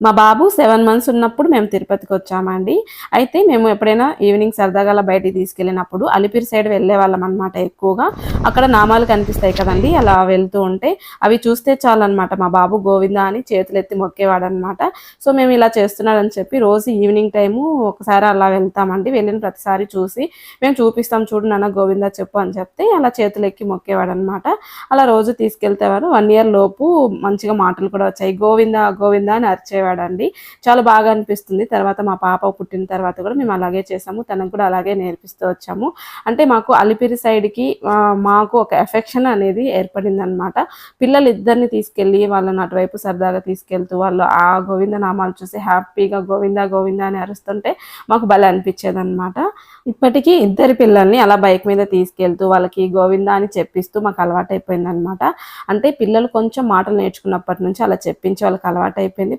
మా బాబు 7 మంత్స్ ఉన్నప్పుడు మేము తిరుపతికి వచ్చామండి. అయితే మేము ఎప్పుడైనా ఈవినింగ్ సరదాగా అలా బయటికి తీసుకెళ్ళినప్పుడు అలిపిరి సైడ్ వెళ్ళేవాళ్ళం అనమాట ఎక్కువగా. అక్కడ నామాలు కనిపిస్తాయి కదండీ! అలా వెళ్తూ ఉంటే అవి చూస్తే చాలన్నమాట మా బాబు గోవిందా అని చేతులెత్తి మొక్కేవాడనమాట. సో, మేము ఇలా చేస్తున్నాడని చెప్పి రోజు ఈవినింగ్ టైము ఒకసారి అలా వెళ్తామండి. వెళ్ళిన ప్రతిసారి చూసి మేము చూపిస్తాం చూడు నాన్న గోవిందా చెప్పు అని చెప్తే అలా చేతులెక్కి మొక్కేవాడనమాట. అలా రోజు తీసుకెళ్తేవారు. 1 ఇయర్ లోపు మంచిగా మాటలు కూడా వచ్చాయి. గోవిందా గోవిందా అని అరిచేవాడండి. చాలా బాగా అనిపిస్తుంది. తర్వాత మా పాప పుట్టిన తర్వాత కూడా మేము అలాగే చేసాము. తనకు కూడా అలాగే నేర్పిస్తూ వచ్చాము. అంటే మాకు అలిపిరి సైడ్‌కి మాకు ఒక ఎఫెక్షన్ అనేది ఏర్పడిందనమాట. పిల్లలిద్దరిని తీసుకెళ్ళి వాళ్ళని అటువైపు సరదాగా తీసుకెళ్తూ వాళ్ళు ఆ గోవింద నామాలు చూసి హ్యాపీగా గోవిందా గోవిందా అని అరుస్తుంటే మాకు భలే అనిపించేదనమాట. ఇప్పటికీ ఇద్దరి పిల్లల్ని అలా బైక్ మీద తీసుకెళ్తూ వాళ్ళకి గోవిందా అని చెప్పిస్తూ మాకు అలవాటైపోయిందనమాట. అంటే పిల్లలు కొంచెం మాటలు నేర్చుకున్నప్పటి నుంచి అలా చెప్పించి వాళ్ళకి అలవాటైపోయింది.